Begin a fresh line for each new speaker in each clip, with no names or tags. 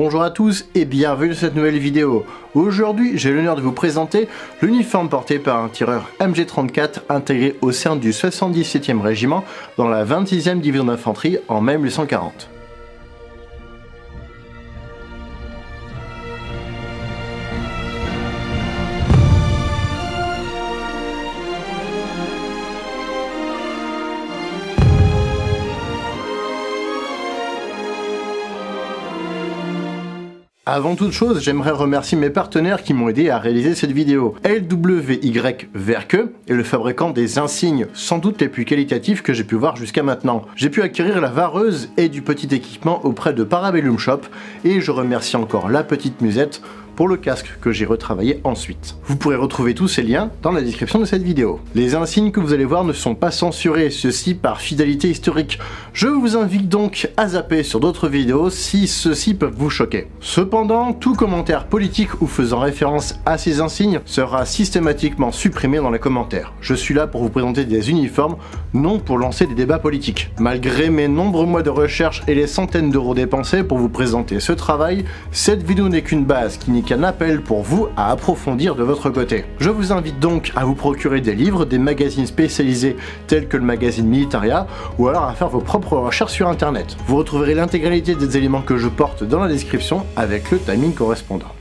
Bonjour à tous et bienvenue dans cette nouvelle vidéo. Aujourd'hui, j'ai l'honneur de vous présenter l'uniforme porté par un tireur MG34 intégré au sein du 77e régiment dans la 26e division d'infanterie en mai 1840. Avant toute chose, j'aimerais remercier mes partenaires qui m'ont aidé à réaliser cette vidéo. LWY Verke est le fabricant des insignes sans doute les plus qualitatifs que j'ai pu voir jusqu'à maintenant. J'ai pu acquérir la vareuse et du petit équipement auprès de Parabellum Shop et je remercie encore la petite musette pour le casque que j'ai retravaillé ensuite. Vous pourrez retrouver tous ces liens dans la description de cette vidéo. Les insignes que vous allez voir ne sont pas censurés, ceci par fidélité historique. Je vous invite donc à zapper sur d'autres vidéos si ceux-ci peuvent vous choquer. Cependant, tout commentaire politique ou faisant référence à ces insignes sera systématiquement supprimé dans les commentaires. Je suis là pour vous présenter des uniformes, non pour lancer des débats politiques. Malgré mes nombreux mois de recherche et les centaines d'euros dépensés pour vous présenter ce travail, cette vidéo n'est qu'une base qui n'est qu'un appel pour vous à approfondir de votre côté. Je vous invite donc à vous procurer des livres, des magazines spécialisés tels que le magazine Militaria, ou alors à faire vos propres recherches sur internet. Vous retrouverez l'intégralité des éléments que je porte dans la description avec le timing correspondant.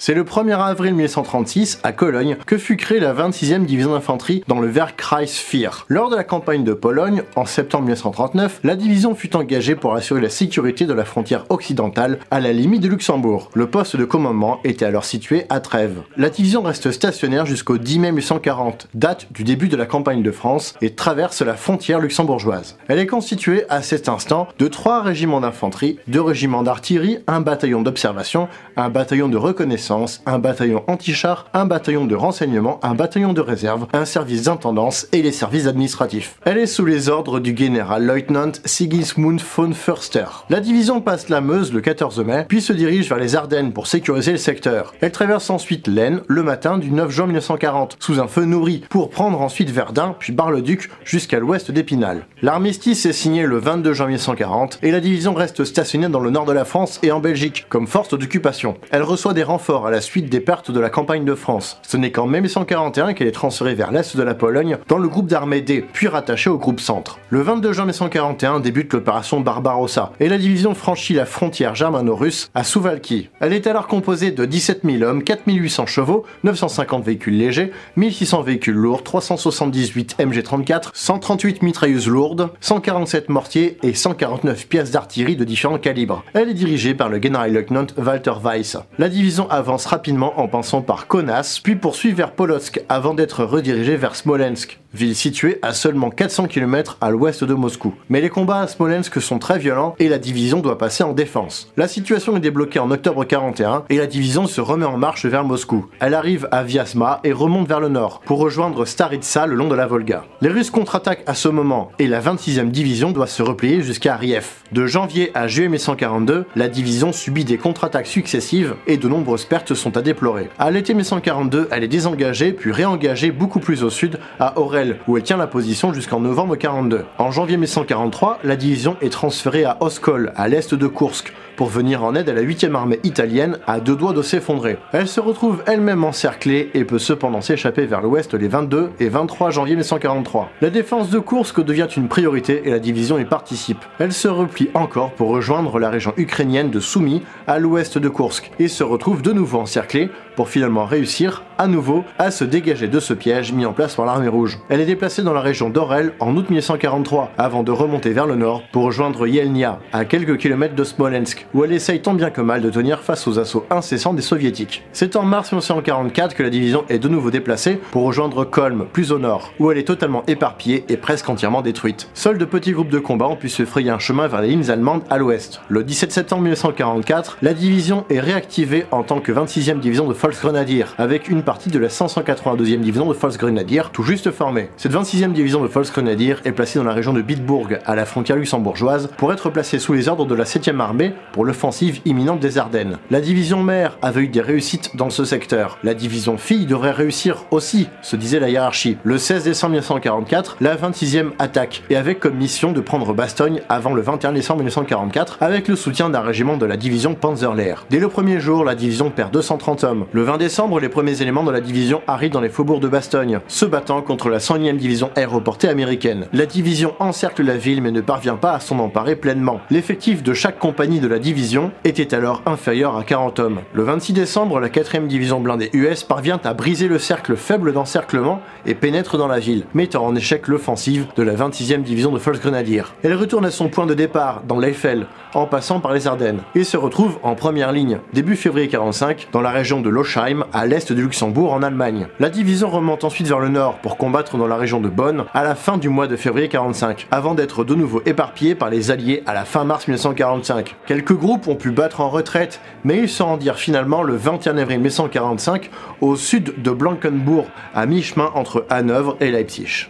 C'est le 1er avril 1936, à Cologne, que fut créée la 26e division d'infanterie dans le Wehrkreis 4. Lors de la campagne de Pologne, en septembre 1939, la division fut engagée pour assurer la sécurité de la frontière occidentale à la limite du Luxembourg. Le poste de commandement était alors situé à Trèves. La division reste stationnaire jusqu'au 10 mai 1840, date du début de la campagne de France, et traverse la frontière luxembourgeoise. Elle est constituée à cet instant de 3 régiments d'infanterie, 2 régiments d'artillerie, un bataillon d'observation, un bataillon de reconnaissance, un bataillon anti-char, un bataillon de renseignement, un bataillon de réserve, un service d'intendance et les services administratifs. Elle est sous les ordres du général-lieutenant Sigismund von Förster. La division passe la Meuse le 14 mai, puis se dirige vers les Ardennes pour sécuriser le secteur. Elle traverse ensuite l'Aisne le matin du 9 juin 1940, sous un feu nourri, pour prendre ensuite Verdun, puis Bar-le-Duc, jusqu'à l'ouest d'Épinal. L'armistice est signé le 22 juin 1940, et la division reste stationnée dans le nord de la France et en Belgique, comme force d'occupation. Elle reçoit des renforts à la suite des pertes de la campagne de France. Ce n'est qu'en mai 1941 qu'elle est transférée vers l'est de la Pologne dans le groupe d'armée D, puis rattachée au groupe Centre. Le 22 juin 1941 débute l'opération Barbarossa, et la division franchit la frontière germano-russe à Suwałki. Elle est alors composée de 17 000 hommes, 4 800 chevaux, 950 véhicules légers, 1600 véhicules lourds, 378 MG34, 138 mitrailleuses lourdes, 147 mortiers et 149 pièces d'artillerie de différents calibres. Elle est dirigée par le général-lieutenant Walter Weiss. La division avance rapidement en passant par Kaunas, puis poursuit vers Polotsk avant d'être redirigée vers Smolensk, ville située à seulement 400 km à l'ouest de Moscou. Mais les combats à Smolensk sont très violents et la division doit passer en défense. La situation est débloquée en octobre 41 et la division se remet en marche vers Moscou. Elle arrive à Vyazma et remonte vers le nord pour rejoindre Staritsa le long de la Volga. Les Russes contre-attaquent à ce moment et la 26e division doit se replier jusqu'à Riev. De janvier à juillet 1942, la division subit des contre-attaques successives et de nombreuses pertes sont à déplorer. À l'été 1942, elle est désengagée puis réengagée beaucoup plus au sud à Orel où elle tient la position jusqu'en novembre 1942. En janvier 1943, la division est transférée à Oskol, à l'est de Koursk, pour venir en aide à la 8e armée italienne à 2 doigts de s'effondrer. Elle se retrouve elle-même encerclée et peut cependant s'échapper vers l'ouest les 22 et 23 janvier 1943. La défense de Koursk devient une priorité et la division y participe. Elle se replie encore pour rejoindre la région ukrainienne de Soumy à l'ouest de Koursk et se retrouve de nouveau encerclée pour finalement réussir à nouveau à se dégager de ce piège mis en place par l'armée rouge. Elle est déplacée dans la région d'Orel en août 1943 avant de remonter vers le nord pour rejoindre Yelnya à quelques kilomètres de Smolensk où elle essaye tant bien que mal de tenir face aux assauts incessants des soviétiques. C'est en mars 1944 que la division est de nouveau déplacée pour rejoindre Kolm, plus au nord, où elle est totalement éparpillée et presque entièrement détruite. Seuls de petits groupes de combat ont pu se frayer un chemin vers les lignes allemandes à l'ouest. Le 17 septembre 1944, la division est réactivée en tant que 26e division de Volksgrenadier, avec une partie de la 582e division de Volksgrenadier tout juste formée. Cette 26e division de Volksgrenadier est placée dans la région de Bitburg, à la frontière luxembourgeoise, pour être placée sous les ordres de la 7e armée pour l'offensive imminente des Ardennes. La division mère avait eu des réussites dans ce secteur. La division fille devrait réussir aussi, se disait la hiérarchie. Le 16 décembre 1944, la 26e attaque, et avec comme mission de prendre Bastogne avant le 21 décembre 1944, avec le soutien d'un régiment de la division Panzerlehr. Dès le premier jour, la division perd 230 hommes. Le 20 décembre, les premiers éléments de la division arrivent dans les faubourgs de Bastogne, se battant contre la 101e division aéroportée américaine. La division encercle la ville mais ne parvient pas à s'en emparer pleinement. L'effectif de chaque compagnie de la division était alors inférieur à 40 hommes. Le 26 décembre, la 4e division blindée US parvient à briser le cercle faible d'encerclement et pénètre dans la ville, mettant en échec l'offensive de la 26e division de Volksgrenadier. Elle retourne à son point de départ, dans l'Eifel, en passant par les Ardennes, et se retrouve en première ligne, début février 45, dans la région de Lochheim, à l'est du Luxembourg, en Allemagne. La division remonte ensuite vers le nord pour combattre dans la région de Bonn à la fin du mois de février 45, avant d'être de nouveau éparpillés par les Alliés à la fin mars 1945. Quelques groupes ont pu battre en retraite, mais ils se rendirent finalement le 21 avril 1945 au sud de Blankenburg, à mi-chemin entre Hanovre et Leipzig.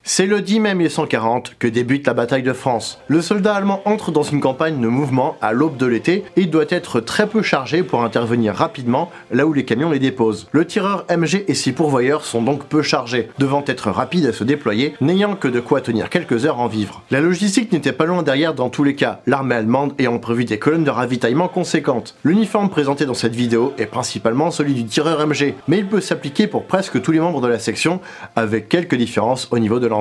C'est le 10 mai 1940 que débute la bataille de France. Le soldat allemand entre dans une campagne de mouvement à l'aube de l'été et doit être très peu chargé pour intervenir rapidement là où les camions les déposent. Le tireur MG et ses pourvoyeurs sont donc peu chargés, devant être rapides à se déployer, n'ayant que de quoi tenir quelques heures en vivre. La logistique n'était pas loin derrière dans tous les cas, l'armée allemande ayant prévu des colonnes de ravitaillement conséquentes. L'uniforme présenté dans cette vidéo est principalement celui du tireur MG, mais il peut s'appliquer pour presque tous les membres de la section, avec quelques différences au niveau de l'emport.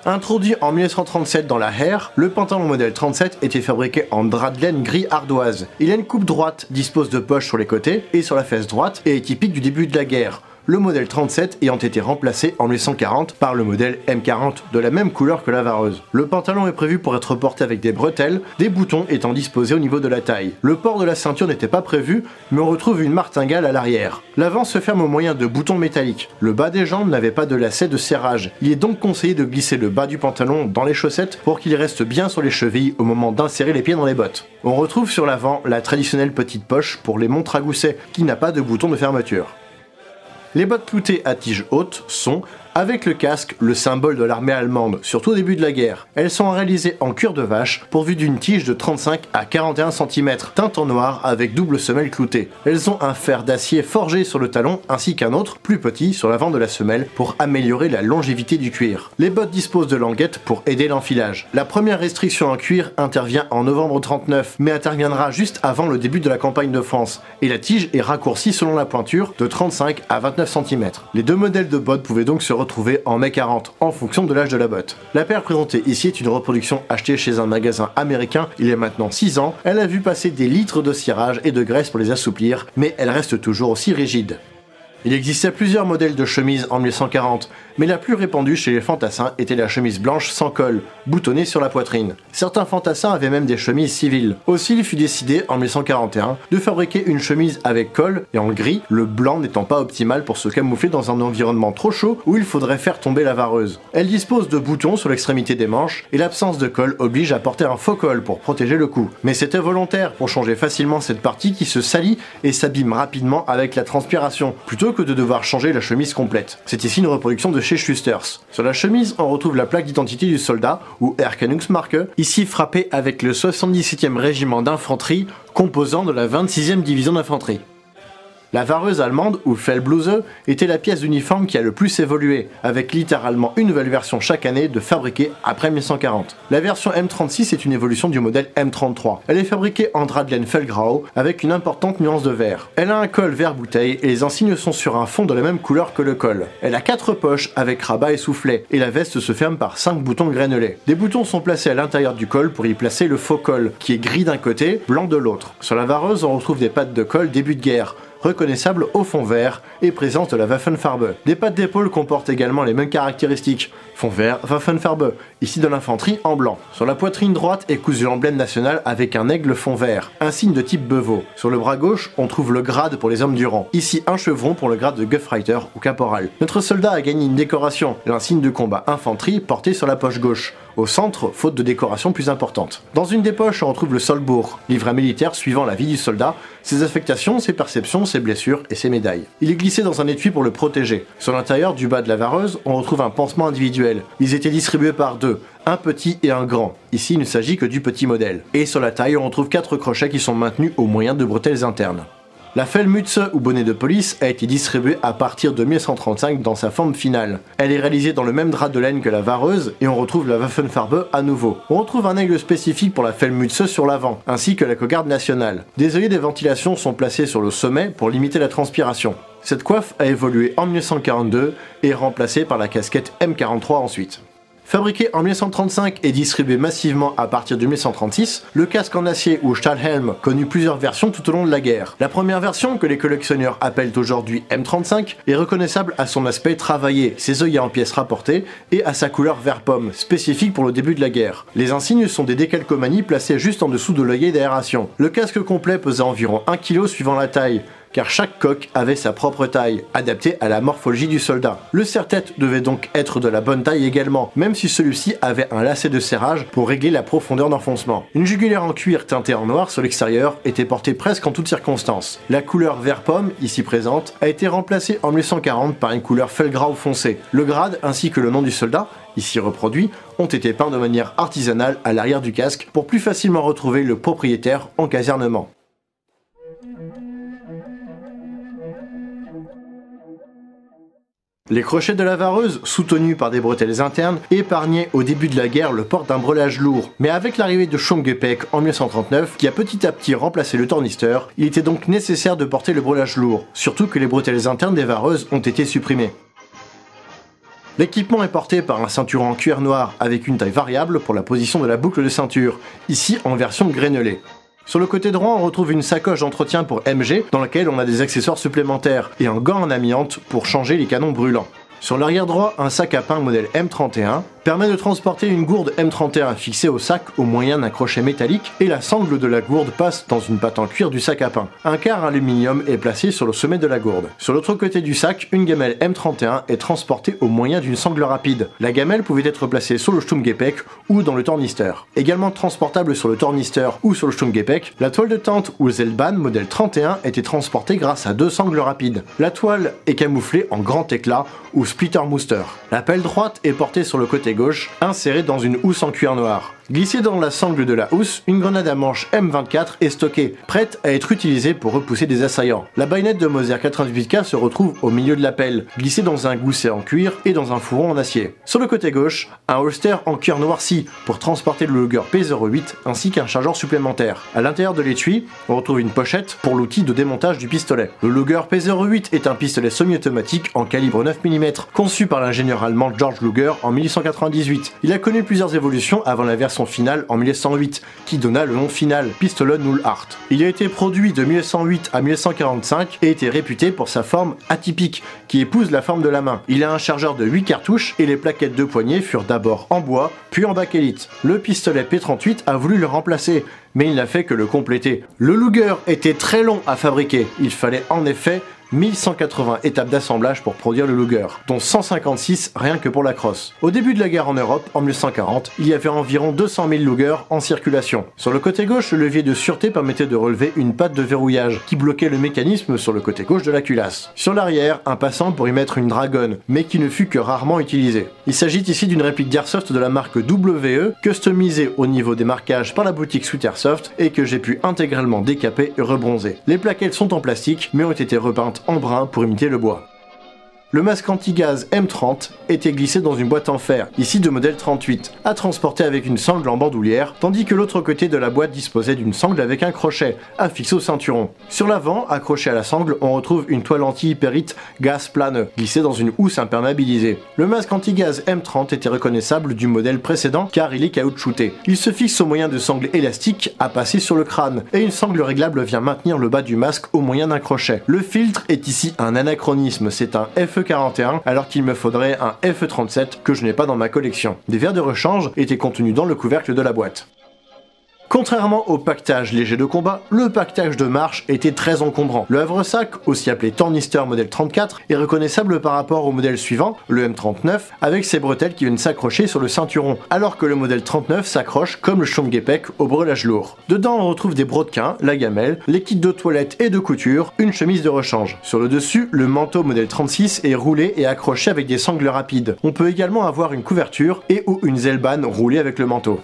Introduit en 1937 dans la Heer, le pantalon modèle 37 était fabriqué en drap de laine gris ardoise. Il a une coupe droite, dispose de poches sur les côtés et sur la fesse droite et est typique du début de la guerre. Le modèle 37 ayant été remplacé en 1940 par le modèle M40 de la même couleur que la vareuse. Le pantalon est prévu pour être porté avec des bretelles, des boutons étant disposés au niveau de la taille. Le port de la ceinture n'était pas prévu, mais on retrouve une martingale à l'arrière. L'avant se ferme au moyen de boutons métalliques. Le bas des jambes n'avait pas de lacet de serrage. Il est donc conseillé de glisser le bas du pantalon dans les chaussettes pour qu'il reste bien sur les chevilles au moment d'insérer les pieds dans les bottes. On retrouve sur l'avant la traditionnelle petite poche pour les montres à gousset, qui n'a pas de bouton de fermeture. Les bottes cloutées à tige haute sont, avec le casque, le symbole de l'armée allemande, surtout au début de la guerre. Elles sont réalisées en cuir de vache, pourvues d'une tige de 35 à 41 cm, teinte en noir avec double semelle cloutée. Elles ont un fer d'acier forgé sur le talon, ainsi qu'un autre, plus petit, sur l'avant de la semelle, pour améliorer la longévité du cuir. Les bottes disposent de languettes pour aider l'enfilage. La première restriction en cuir intervient en novembre 39, mais interviendra juste avant le début de la campagne de France, et la tige est raccourcie selon la pointure, de 35 à 29 cm. Les deux modèles de bottes pouvaient donc se retrouver en mai 40, en fonction de l'âge de la botte. La paire présentée ici est une reproduction achetée chez un magasin américain il y a maintenant 6 ans. Elle a vu passer des litres de cirage et de graisse pour les assouplir, mais elle reste toujours aussi rigide. Il existait plusieurs modèles de chemises en 1940, mais la plus répandue chez les fantassins était la chemise blanche sans col, boutonnée sur la poitrine. Certains fantassins avaient même des chemises civiles. Aussi, il fut décidé en 1941 de fabriquer une chemise avec col et en gris, le blanc n'étant pas optimal pour se camoufler dans un environnement trop chaud où il faudrait faire tomber la vareuse. Elle dispose de boutons sur l'extrémité des manches et l'absence de col oblige à porter un faux col pour protéger le cou. Mais c'était volontaire pour changer facilement cette partie qui se salit et s'abîme rapidement avec la transpiration, plutôt que de devoir changer la chemise complète. C'est ici une reproduction de chez Schusters. Sur la chemise, on retrouve la plaque d'identité du soldat, ou Erkennungsmarke, ici frappée avec le 77e régiment d'infanterie, composant de la 26e division d'infanterie. La vareuse allemande, ou Fellbluse, était la pièce d'uniforme qui a le plus évolué, avec littéralement une nouvelle version chaque année de fabriquée après 1940. La version M36 est une évolution du modèle M33. Elle est fabriquée en drap de laine Fellgrau, avec une importante nuance de vert. Elle a un col vert bouteille et les insignes sont sur un fond de la même couleur que le col. Elle a 4 poches avec rabat et soufflet, et la veste se ferme par 5 boutons grenelés. Des boutons sont placés à l'intérieur du col pour y placer le faux col, qui est gris d'un côté, blanc de l'autre. Sur la vareuse, on retrouve des pattes de col début de guerre, reconnaissable au fond vert et présence de la Waffenfarbe. Des pattes d'épaule comportent également les mêmes caractéristiques, fond vert, Waffenfarbe, ici de l'infanterie en blanc. Sur la poitrine droite est cousu l'emblème national avec un aigle fond vert, un signe de type Beveau. Sur le bras gauche, on trouve le grade pour les hommes du rang, ici un chevron pour le grade de Gefreiter ou caporal. Notre soldat a gagné une décoration, l'insigne de combat infanterie porté sur la poche gauche. au centre, faute de décoration plus importante. Dans une des poches, on retrouve le soldebourg, livret militaire suivant la vie du soldat, ses affectations, ses perceptions, ses blessures et ses médailles. Il est glissé dans un étui pour le protéger. Sur l'intérieur du bas de la vareuse, on retrouve un pansement individuel. Ils étaient distribués par deux, un petit et un grand. Ici, il ne s'agit que du petit modèle. Et sur la taille, on retrouve 4 crochets qui sont maintenus au moyen de bretelles internes. La Fellmütze ou bonnet de police a été distribuée à partir de 1935 dans sa forme finale. Elle est réalisée dans le même drap de laine que la vareuse et on retrouve la Waffenfarbe à nouveau. On retrouve un aigle spécifique pour la Fellmütze sur l'avant, ainsi que la cocarde nationale. Des œillets de ventilation sont placés sur le sommet pour limiter la transpiration. Cette coiffe a évolué en 1942 et est remplacée par la casquette M43 ensuite. Fabriqué en 1935 et distribué massivement à partir de 1936, le casque en acier ou Stahlhelm connut plusieurs versions tout au long de la guerre. La première version, que les collectionneurs appellent aujourd'hui M35, est reconnaissable à son aspect travaillé, ses œillets en pièces rapportées, et à sa couleur vert pomme, spécifique pour le début de la guerre. Les insignes sont des décalcomanies placées juste en dessous de l'œillet d'aération. Le casque complet pesait environ 1 kg suivant la taille, car chaque coque avait sa propre taille, adaptée à la morphologie du soldat. Le serre-tête devait donc être de la bonne taille également, même si celui-ci avait un lacet de serrage pour régler la profondeur d'enfoncement. Une jugulaire en cuir teintée en noir sur l'extérieur était portée presque en toutes circonstances. La couleur vert pomme, ici présente, a été remplacée en 1940 par une couleur felgrau foncé. Le grade ainsi que le nom du soldat, ici reproduit, ont été peints de manière artisanale à l'arrière du casque pour plus facilement retrouver le propriétaire en casernement. Les crochets de la vareuse, soutenus par des bretelles internes, épargnaient au début de la guerre le port d'un brelage lourd. Mais avec l'arrivée de Schongepäck en 1939, qui a petit à petit remplacé le tornisteur, il était donc nécessaire de porter le brelage lourd, surtout que les bretelles internes des vareuses ont été supprimées. L'équipement est porté par un ceinturon en cuir noir avec une taille variable pour la position de la boucle de ceinture, ici en version grenelée. Sur le côté droit, on retrouve une sacoche d'entretien pour MG dans laquelle on a des accessoires supplémentaires et un gant en amiante pour changer les canons brûlants. Sur l'arrière droit, un sac à pain modèle M31 permet de transporter une gourde M31 fixée au sac au moyen d'un crochet métallique et la sangle de la gourde passe dans une patte en cuir du sac à pain. Un quart aluminium est placé sur le sommet de la gourde. Sur l'autre côté du sac, une gamelle M31 est transportée au moyen d'une sangle rapide. La gamelle pouvait être placée sur le Sturmgepäck ou dans le tornisteur. Également transportable sur le tornisteur ou sur le Sturmgepäck, la toile de tente ou Zeltbahn modèle 31 était transportée grâce à 2 sangles rapides. La toile est camouflée en grand éclat ou splittermuster. La pelle droite est portée sur le côté gauche, insérée dans une housse en cuir noir. Glissée dans la sangle de la housse, une grenade à manche M24 est stockée, prête à être utilisée pour repousser des assaillants. La baïonnette de Mauser 88K se retrouve au milieu de la pelle, glissée dans un gousset en cuir et dans un fourreau en acier. Sur le côté gauche, un holster en cuir noirci pour transporter le Luger P08 ainsi qu'un chargeur supplémentaire. À l'intérieur de l'étui, on retrouve une pochette pour l'outil de démontage du pistolet. Le Luger P08 est un pistolet semi-automatique en calibre 9 mm, conçu par l'ingénieur allemand George Luger en 1898. Il a connu plusieurs évolutions avant la version finale en 1908, qui donna le nom final, pistolet 08. Il a été produit de 1908 à 1945 et était réputé pour sa forme atypique, qui épouse la forme de la main. Il a un chargeur de 8 cartouches et les plaquettes de poignée furent d'abord en bois, puis en bakélite. Le pistolet P38 a voulu le remplacer, mais il n'a fait que le compléter. Le Luger était très long à fabriquer, il fallait en effet 1180 étapes d'assemblage pour produire le Luger, dont 156 rien que pour la crosse. Au début de la guerre en Europe, en 1940, il y avait environ 200 000 Luger en circulation. Sur le côté gauche, le levier de sûreté permettait de relever une patte de verrouillage qui bloquait le mécanisme sur le côté gauche de la culasse. Sur l'arrière, un passant pour y mettre une dragonne, mais qui ne fut que rarement utilisée. Il s'agit ici d'une réplique d'Airsoft de la marque WE, customisée au niveau des marquages par la boutique Sweet Airsoft et que j'ai pu intégralement décaper et rebronzer. Les plaquettes sont en plastique, mais ont été repeintes en brun pour imiter le bois. Le masque anti-gaz M30 était glissé dans une boîte en fer, ici de modèle 38, à transporter avec une sangle en bandoulière, tandis que l'autre côté de la boîte disposait d'une sangle avec un crochet, affixé au ceinturon. Sur l'avant, accroché à la sangle, on retrouve une toile anti-hypérite gaz plane, glissée dans une housse imperméabilisée. Le masque anti-gaz M30 était reconnaissable du modèle précédent car il est caoutchouté. Il se fixe au moyen de sangles élastiques à passer sur le crâne, et une sangle réglable vient maintenir le bas du masque au moyen d'un crochet. Le filtre est ici un anachronisme, c'est un FE41 alors qu'il me faudrait un FE37 que je n'ai pas dans ma collection. Des verres de rechange étaient contenus dans le couvercle de la boîte. Contrairement au pactage léger de combat, le pactage de marche était très encombrant. Le havresac, aussi appelé tornister modèle 34, est reconnaissable par rapport au modèle suivant, le M39, avec ses bretelles qui viennent s'accrocher sur le ceinturon, alors que le modèle 39 s'accroche comme le Schomgepek au brelage lourd. Dedans on retrouve des brodequins, la gamelle, les kits de toilette et de couture, une chemise de rechange. Sur le dessus, le manteau modèle 36 est roulé et accroché avec des sangles rapides. On peut également avoir une couverture et ou une Zellbahn roulée avec le manteau.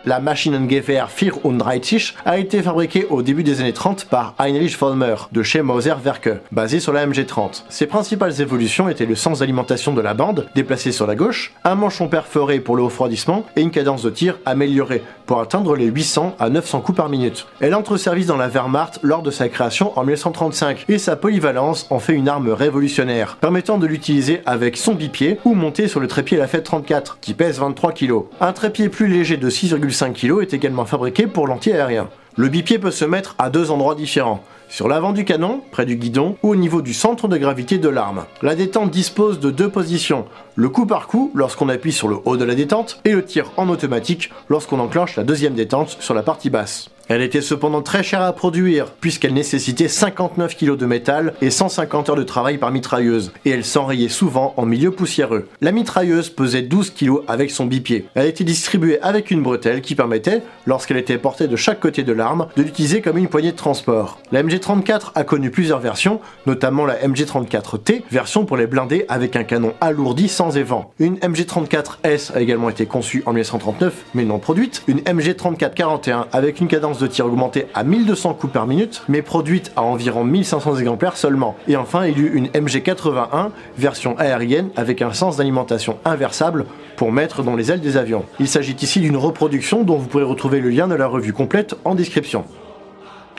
La Maschinengewehr 34 a été fabriquée au début des années 30 par Heinrich Vollmer de chez Mauser Werke, basée sur la MG30. Ses principales évolutions étaient le sens d'alimentation de la bande, déplacé sur la gauche, un manchon perforé pour le refroidissement et une cadence de tir améliorée pour atteindre les 800 à 900 coups par minute. Elle entre au service dans la Wehrmacht lors de sa création en 1935 et sa polyvalence en fait une arme révolutionnaire, permettant de l'utiliser avec son bipied ou monté sur le trépied Lafette 34 qui pèse 23 kg. Un trépied plus léger de 6,5 kg est également fabriqué pour l'anti-aérien. Le bipied peut se mettre à deux endroits différents, sur l'avant du canon, près du guidon, ou au niveau du centre de gravité de l'arme. La détente dispose de deux positions, le coup par coup lorsqu'on appuie sur le haut de la détente, et le tir en automatique lorsqu'on enclenche la deuxième détente sur la partie basse. Elle était cependant très chère à produire, puisqu'elle nécessitait 59 kg de métal et 150 heures de travail par mitrailleuse, et elle s'enrayait souvent en milieu poussiéreux. La mitrailleuse pesait 12 kg avec son bipied. Elle était distribuée avec une bretelle qui permettait, lorsqu'elle était portée de chaque côté de l'arme, de l'utiliser comme une poignée de transport. La MG34 a connu plusieurs versions, notamment la MG34T, version pour les blindés avec un canon alourdi sans évent. Une MG34S a également été conçue en 1939, mais non produite. Une MG34-41 avec une cadence de tir augmentée à 1200 coups par minute, mais produite à environ 1500 exemplaires seulement. Et enfin, il y eut une MG81, version aérienne, avec un sens d'alimentation inversable pour mettre dans les ailes des avions. Il s'agit ici d'une reproduction dont vous pourrez retrouver le lien de la revue complète en description.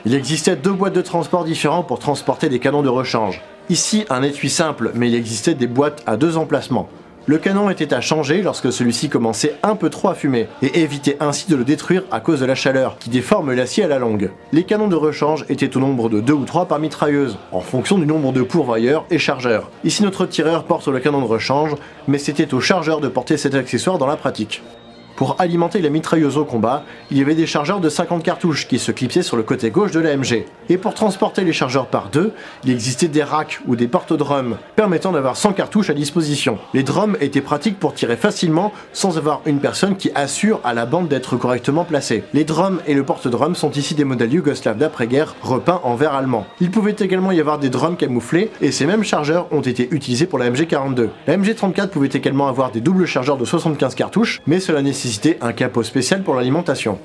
Il existait deux boîtes de transport différents pour transporter des canons de rechange. Ici, un étui simple, mais il existait des boîtes à deux emplacements. Le canon était à changer lorsque celui-ci commençait un peu trop à fumer, et éviter ainsi de le détruire à cause de la chaleur, qui déforme l'acier à la longue. Les canons de rechange étaient au nombre de 2 ou 3 par mitrailleuse, en fonction du nombre de pourvoyeurs et chargeurs. Ici notre tireur porte le canon de rechange, mais c'était au chargeur de porter cet accessoire dans la pratique. Pour alimenter la mitrailleuse au combat, il y avait des chargeurs de 50 cartouches qui se clipsaient sur le côté gauche de la MG. Et pour transporter les chargeurs par deux, il existait des racks ou des porte-drums, permettant d'avoir 100 cartouches à disposition. Les drums étaient pratiques pour tirer facilement sans avoir une personne qui assure à la bande d'être correctement placée. Les drums et le porte-drum sont ici des modèles yougoslaves d'après-guerre repeints en vert allemand. Il pouvait également y avoir des drums camouflés et ces mêmes chargeurs ont été utilisés pour la MG42. La MG34 pouvait également avoir des doubles chargeurs de 75 cartouches, mais cela nécessitait un capot spécial pour l'alimentation.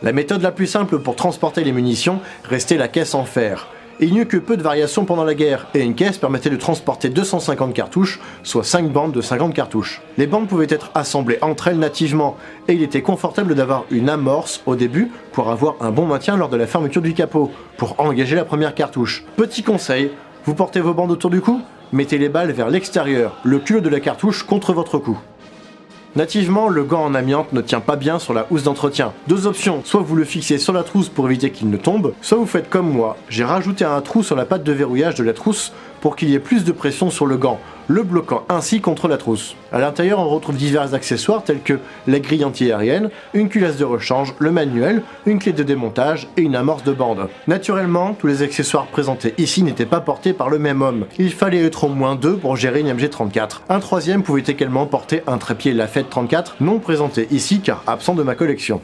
La méthode la plus simple pour transporter les munitions restait la caisse en fer. Il n'y eut que peu de variations pendant la guerre, et une caisse permettait de transporter 250 cartouches, soit 5 bandes de 50 cartouches. Les bandes pouvaient être assemblées entre elles nativement, et il était confortable d'avoir une amorce au début pour avoir un bon maintien lors de la fermeture du capot, pour engager la première cartouche. Petit conseil, vous portez vos bandes autour du cou? Mettez les balles vers l'extérieur, le culot de la cartouche contre votre cou. Nativement, le gant en amiante ne tient pas bien sur la housse d'entretien. Deux options, soit vous le fixez sur la trousse pour éviter qu'il ne tombe, soit vous faites comme moi, j'ai rajouté un trou sur la patte de verrouillage de la trousse pour qu'il y ait plus de pression sur le gant, le bloquant ainsi contre la trousse. À l'intérieur, on retrouve divers accessoires tels que la grille anti-aérienne, une culasse de rechange, le manuel, une clé de démontage et une amorce de bande. Naturellement, tous les accessoires présentés ici n'étaient pas portés par le même homme. Il fallait être au moins deux pour gérer une MG34. Un troisième pouvait également porter un trépied Lafette 34, non présenté ici car absent de ma collection.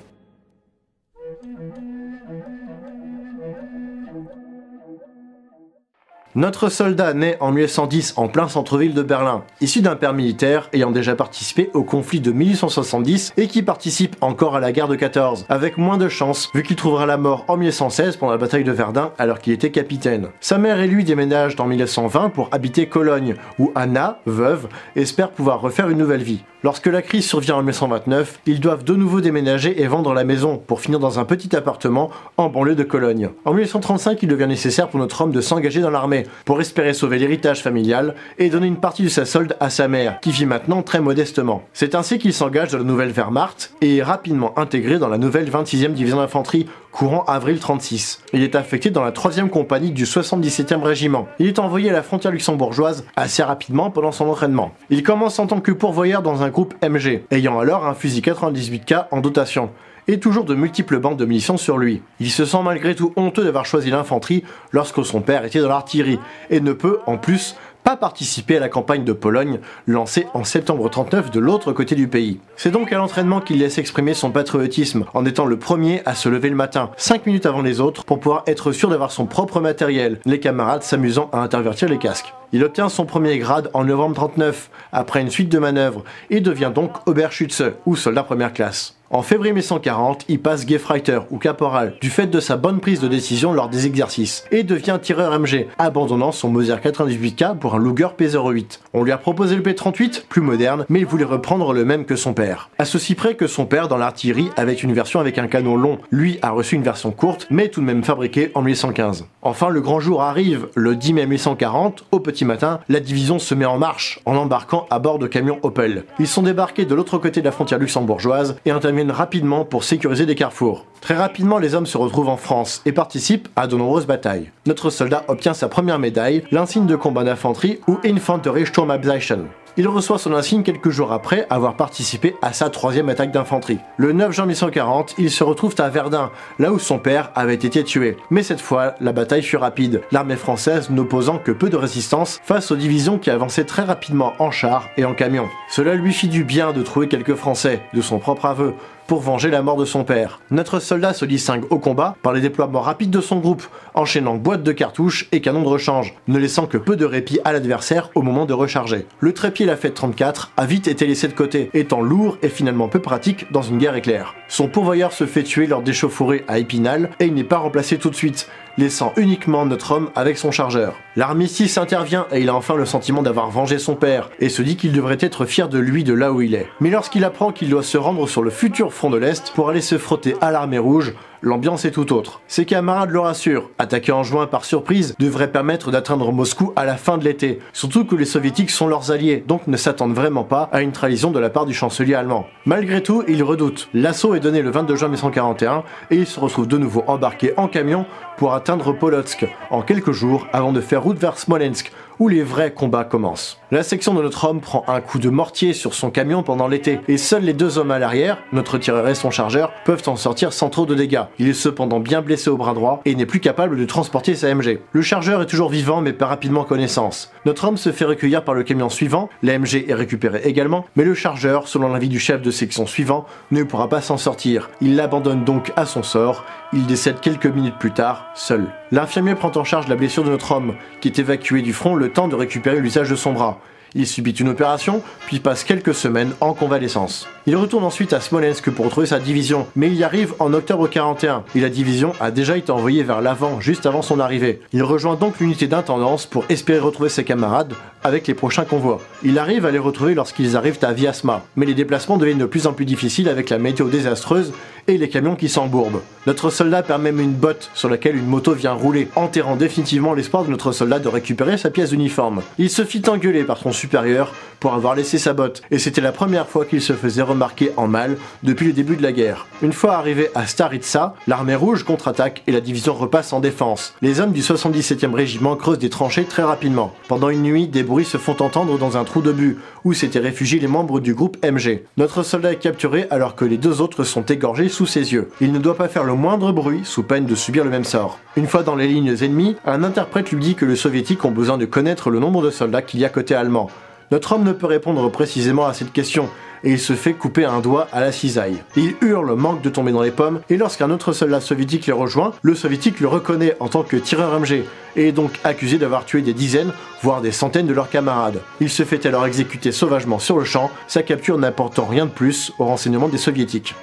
Notre soldat naît en 1910 en plein centre-ville de Berlin, issu d'un père militaire ayant déjà participé au conflit de 1870 et qui participe encore à la guerre de 14, avec moins de chance vu qu'il trouvera la mort en 1916 pendant la bataille de Verdun alors qu'il était capitaine. Sa mère et lui déménagent en 1920 pour habiter Cologne, où Anna, veuve, espère pouvoir refaire une nouvelle vie. Lorsque la crise survient en 1929, ils doivent de nouveau déménager et vendre la maison pour finir dans un petit appartement en banlieue de Cologne. En 1935, il devient nécessaire pour notre homme de s'engager dans l'armée pour espérer sauver l'héritage familial et donner une partie de sa solde à sa mère, qui vit maintenant très modestement. C'est ainsi qu'il s'engage dans la nouvelle Wehrmacht et est rapidement intégré dans la nouvelle 26e division d'infanterie, courant avril 36. Il est affecté dans la 3e compagnie du 77e régiment. Il est envoyé à la frontière luxembourgeoise assez rapidement pendant son entraînement. Il commence en tant que pourvoyeur dans un groupe MG, ayant alors un fusil 98K en dotation, et toujours de multiples bandes de munitions sur lui. Il se sent malgré tout honteux d'avoir choisi l'infanterie lorsque son père était dans l'artillerie, et ne peut, en plus, pas participer à la campagne de Pologne lancée en septembre 39 de l'autre côté du pays. C'est donc à l'entraînement qu'il laisse exprimer son patriotisme en étant le premier à se lever le matin, 5 minutes avant les autres, pour pouvoir être sûr d'avoir son propre matériel, les camarades s'amusant à intervertir les casques. Il obtient son premier grade en novembre 39, après une suite de manœuvres, et devient donc Oberschütze, ou soldat première classe. En février 1940, il passe Gefreiter ou caporal du fait de sa bonne prise de décision lors des exercices et devient tireur MG, abandonnant son Mauser 98K pour un Luger P08. On lui a proposé le P38, plus moderne, mais il voulait reprendre le même que son père. À ceci près que son père dans l'artillerie avait une version avec un canon long, lui a reçu une version courte, mais tout de même fabriquée en 1815. Enfin, le grand jour arrive, le 10 mai 1840, au petit matin, la division se met en marche en embarquant à bord de camions Opel. Ils sont débarqués de l'autre côté de la frontière luxembourgeoise et interviennent rapidement pour sécuriser des carrefours. Très rapidement, les hommes se retrouvent en France et participent à de nombreuses batailles. Notre soldat obtient sa première médaille, l'insigne de combat d'infanterie ou Infanterie Sturmabzeichen. Il reçoit son insigne quelques jours après avoir participé à sa 3e attaque d'infanterie. Le 9 juin 1940, il se retrouve à Verdun, là où son père avait été tué. Mais cette fois, la bataille fut rapide, l'armée française n'opposant que peu de résistance face aux divisions qui avançaient très rapidement en chars et en camions. Cela lui fit du bien de trouver quelques Français, de son propre aveu, pour venger la mort de son père. Notre soldat se distingue au combat par les déploiements rapides de son groupe, enchaînant boîtes de cartouches et canons de rechange, ne laissant que peu de répit à l'adversaire au moment de recharger. Le trépied Lafayette 34 a vite été laissé de côté, étant lourd et finalement peu pratique dans une guerre éclair. Son pourvoyeur se fait tuer lors d'échauffourées à Épinal et il n'est pas remplacé tout de suite, laissant uniquement notre homme avec son chargeur. L'armistice intervient et il a enfin le sentiment d'avoir vengé son père et se dit qu'il devrait être fier de lui de là où il est. Mais lorsqu'il apprend qu'il doit se rendre sur le futur front de l'Est pour aller se frotter à l'armée rouge, l'ambiance est tout autre. Ses camarades le rassurent, attaquer en juin par surprise devrait permettre d'atteindre Moscou à la fin de l'été, surtout que les soviétiques sont leurs alliés, donc ne s'attendent vraiment pas à une trahison de la part du chancelier allemand. Malgré tout, ils redoutent. L'assaut est donné le 22 juin 1941 et ils se retrouvent de nouveau embarqués en camion pour atteindre Polotsk, en quelques jours avant de faire route vers Smolensk, où les vrais combats commencent. La section de notre homme prend un coup de mortier sur son camion pendant l'été, et seuls les 2 hommes à l'arrière, notre tireur et son chargeur, peuvent en sortir sans trop de dégâts. Il est cependant bien blessé au bras droit, et n'est plus capable de transporter sa MG. Le chargeur est toujours vivant, mais perd rapidement connaissance. Notre homme se fait recueillir par le camion suivant, la MG est récupérée également, mais le chargeur, selon l'avis du chef de section suivant, ne pourra pas s'en sortir. Il l'abandonne donc à son sort, il décède quelques minutes plus tard, seul. L'infirmier prend en charge la blessure de notre homme, qui est évacué du front le temps de récupérer l'usage de son bras. Il subit une opération, puis passe quelques semaines en convalescence. Il retourne ensuite à Smolensk pour retrouver sa division, mais il y arrive en octobre 41, et la division a déjà été envoyée vers l'avant juste avant son arrivée. Il rejoint donc l'unité d'intendance pour espérer retrouver ses camarades avec les prochains convois. Il arrive à les retrouver lorsqu'ils arrivent à Vyazma, mais les déplacements deviennent de plus en plus difficiles avec la météo désastreuse et les camions qui s'embourbent. Notre soldat perd même une botte sur laquelle une moto vient rouler, enterrant définitivement l'espoir de notre soldat de récupérer sa pièce d'uniforme. Il se fit engueuler par son supérieur pour avoir laissé sa botte, et c'était la première fois qu'il se faisait remarquer en mal depuis le début de la guerre. Une fois arrivé à Staritsa, l'armée rouge contre-attaque et la division repasse en défense. Les hommes du 77e régiment creusent des tranchées très rapidement. Pendant une nuit, des bruits se font entendre dans un trou de but, où s'étaient réfugiés les membres du groupe MG. Notre soldat est capturé alors que les 2 autres sont égorgés sous ses yeux. Il ne doit pas faire le moindre bruit sous peine de subir le même sort. Une fois dans les lignes ennemies, un interprète lui dit que les soviétiques ont besoin de connaître le nombre de soldats qu'il y a côté allemand. Notre homme ne peut répondre précisément à cette question, et il se fait couper un doigt à la cisaille. Il hurle, manque de tomber dans les pommes, et lorsqu'un autre soldat soviétique les rejoint, le soviétique le reconnaît en tant que tireur MG, et est donc accusé d'avoir tué des dizaines, voire des centaines de leurs camarades. Il se fait alors exécuter sauvagement sur le champ, sa capture n'apportant rien de plus au renseignement des soviétiques.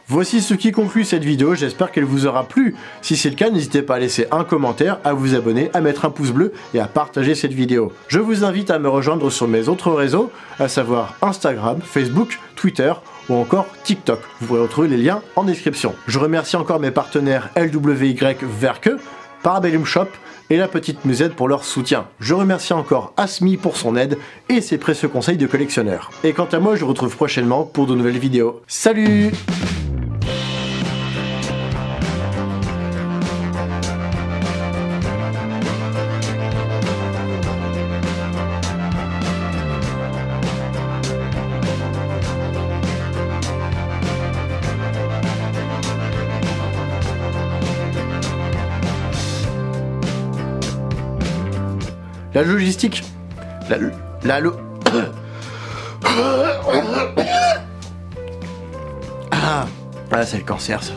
Voici ce qui conclut cette vidéo, j'espère qu'elle vous aura plu. Si c'est le cas, n'hésitez pas à laisser un commentaire, à vous abonner, à mettre un pouce bleu et à partager cette vidéo. Je vous invite à me rejoindre sur mes autres réseaux, à savoir Instagram, Facebook, Twitter ou encore TikTok. Vous pourrez retrouver les liens en description. Je remercie encore mes partenaires LWY Werke, Parabellum Shop et La Petite Musette pour leur soutien. Je remercie encore Asmi pour son aide et ses précieux conseils de collectionneur. Et quant à moi, je vous retrouve prochainement pour de nouvelles vidéos. Salut! la logistique, ah, c'est le cancer ça.